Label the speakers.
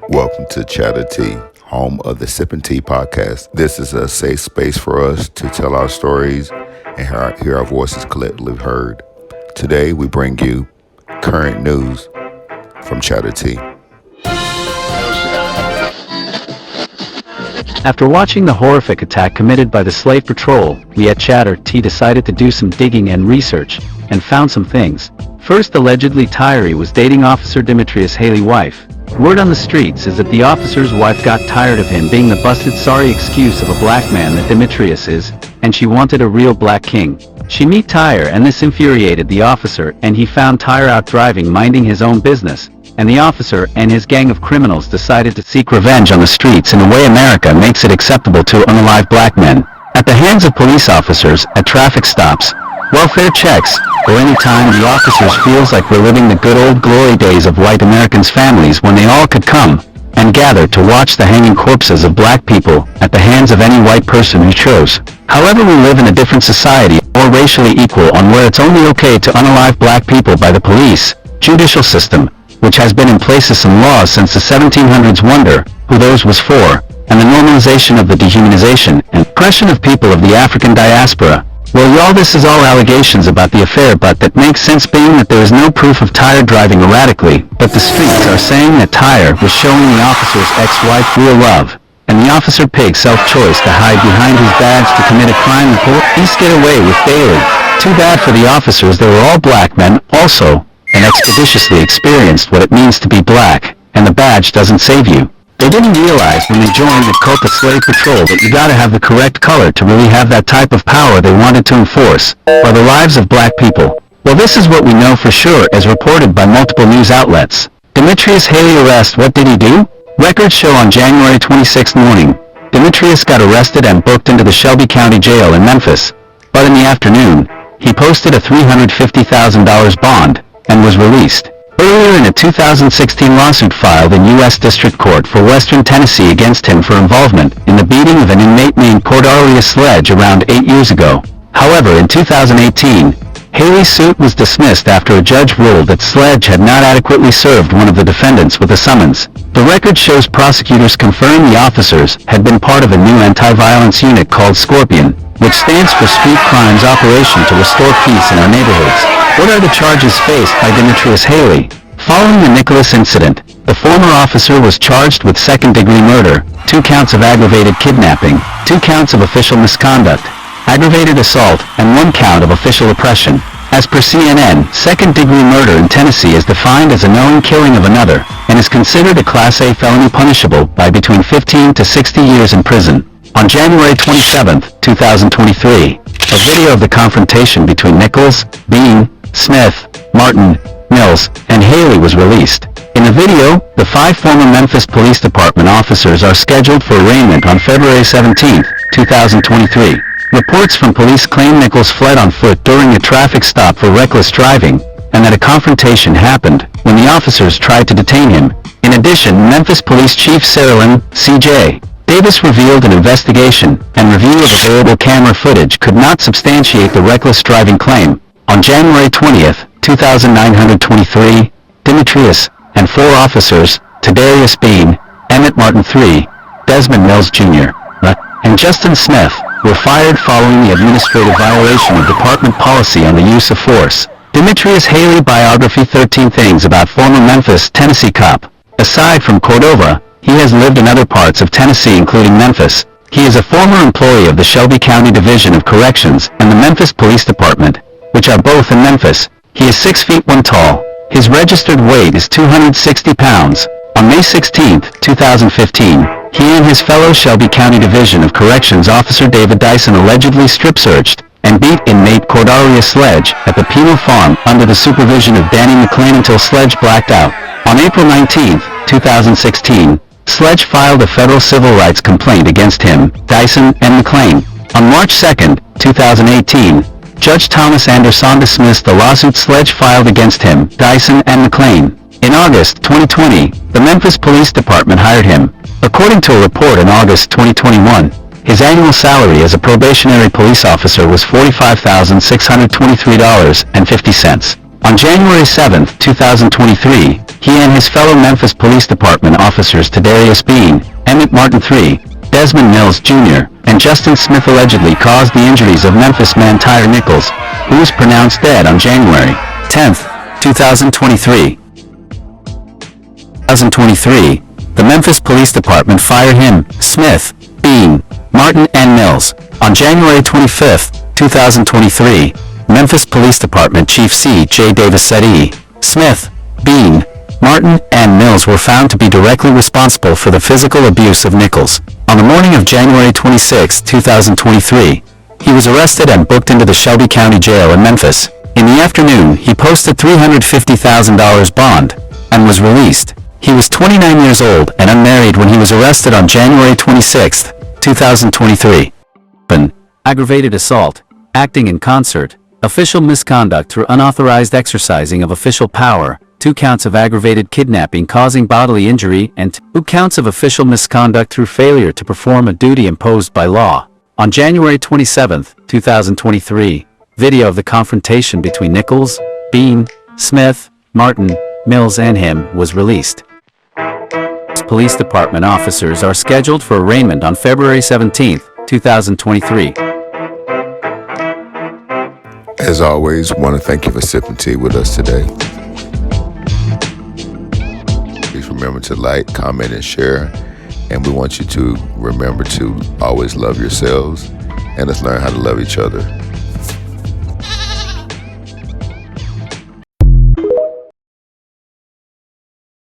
Speaker 1: Welcome to Chatter Tea, home of the Sippin' Tea podcast. This is a safe space for us to tell our stories and hear our voices collectively heard. Today we bring you current news from Chatter Tea.
Speaker 2: After watching the horrific attack committed by the Slave Patrol, we at Chatter Tea decided to do some digging and research, and found some things. First, allegedly Tyree was dating Officer Demetrius Haley's wife. Word on the streets is that the officer's wife got tired of him being the busted sorry excuse of a black man that Demetrius is, and she wanted a real black king. She met Tyre and this infuriated the officer, and he found Tyre out driving minding his own business, and the officer and his gang of criminals decided to seek revenge on the streets in a way America makes it acceptable to unalive black men. At the hands of police officers, at traffic stops, welfare checks, or any time the officers feels like we're living the good old glory days of white Americans' families when they all could come and gather to watch the hanging corpses of black people at the hands of any white person who chose. However, we live in a different society, more racially equal, on where it's only okay to unalive black people by the police, judicial system, which has been in place as some laws since the 1700s. Wonder who those was for, and the normalization of the dehumanization and oppression of people of the African diaspora. Well, y'all, this is all allegations about the affair, but that makes sense being that there is no proof of Tyre driving erratically, but the streets are saying that Tyre was showing the officer's ex-wife real love, and the officer picked self-choice to hide behind his badge to commit a crime the police get away with daily. Too bad for the officers, they were all black men, also, and expeditiously experienced what it means to be black, and the badge doesn't save you. They didn't realize when they joined the cult of Slave Patrol that you gotta have the correct color to really have that type of power they wanted to enforce, or the lives of black people. Well, this is what we know for sure as reported by multiple news outlets. Demetrius Haley arrest, what did he do? Records show on January 26th morning, Demetrius got arrested and booked into the Shelby County Jail in Memphis, but in the afternoon, he posted a $350,000 bond, and was released. Earlier, in a 2016 lawsuit filed in U.S. District Court for Western Tennessee against him for involvement in the beating of an inmate named Cordelia Sledge around 8 years ago. However, in 2018, Haley's suit was dismissed after a judge ruled that Sledge had not adequately served one of the defendants with a summons. The record shows prosecutors confirmed the officers had been part of a new anti-violence unit called Scorpion, which stands for Street Crimes Operation to Restore Peace in Our Neighborhoods. What are the charges faced by Demetrius Haley? Following the Nicholas incident, the former officer was charged with second-degree murder, 2 counts of aggravated kidnapping, 2 counts of official misconduct, aggravated assault, and 1 count of official oppression. As per CNN, second-degree murder in Tennessee is defined as a knowing killing of another, and is considered a Class A felony punishable by between 15 to 60 years in prison. On January 27, 2023, a video of the confrontation between Nichols, Bean, Smith, Martin, Mills, and Haley was released. In the video, the 5 former Memphis Police Department officers are scheduled for arraignment on February 17, 2023. Reports from police claim Nichols fled on foot during a traffic stop for reckless driving, and that a confrontation happened when the officers tried to detain him. In addition, Memphis Police Chief Saralyn C.J. Davis revealed an investigation and review of available camera footage could not substantiate the reckless driving claim. On January 20th, 2923, Demetrius and 4 officers, Tadarius Bean, Emmett Martin III, Desmond Mills Jr., and Justin Smith, were fired following the administrative violation of department policy on the use of force. Demetrius Haley biography: 13 things about former Memphis, Tennessee cop. Aside from Cordova, he has lived in other parts of Tennessee including Memphis. He is a former employee of the Shelby County Division of Corrections and the Memphis Police Department, which are both in Memphis. He is 6 feet 1 tall. His registered weight is 260 pounds. On May 16, 2015, he and his fellow Shelby County Division of Corrections officer David Dyson allegedly strip-searched and beat inmate Cordelia Sledge at the penal farm under the supervision of Danny McLean until Sledge blacked out. On April 19, 2016, Sledge filed a federal civil rights complaint against him, Dyson, and McLean. On March 2, 2018, Judge Thomas Anderson dismissed the lawsuit Sledge filed against him, Dyson, and McLean. In August 2020, the Memphis Police Department hired him. According to a report in August 2021, his annual salary as a probationary police officer was $45,623.50. On January 7, 2023, he and his fellow Memphis Police Department officers Tadarius Bean, Emmett Martin III, Desmond Mills Jr., and Justin Smith allegedly caused the injuries of Memphis man Tyre Nichols, who was pronounced dead on January 10, 2023. The Memphis Police Department fired him, Smith, Bean, Martin, and Mills. On January 25, 2023, Memphis Police Department Chief C.J. Davis said Smith, Bean, Martin, and Mills were found to be directly responsible for the physical abuse of Nichols. On the morning of January 26, 2023, he was arrested and booked into the Shelby County Jail in Memphis. In the afternoon, he posted $350,000 bond and was released. He was 29 years old and unmarried when he was arrested on January 26, 2023. Aggravated assault, acting in concert, official misconduct through unauthorized exercising of official power, 2 counts of aggravated kidnapping causing bodily injury, and 2 counts of official misconduct through failure to perform a duty imposed by law. On January 27, 2023, video of the confrontation between Nichols, Bean, Smith, Martin, Mills and him was released. Police Department officers are scheduled for arraignment on February 17, 2023.
Speaker 1: As always, want to thank you for sipping tea with us today. Please remember to like, comment, and share. And we want you to remember to always love yourselves, and let's learn how to love each other.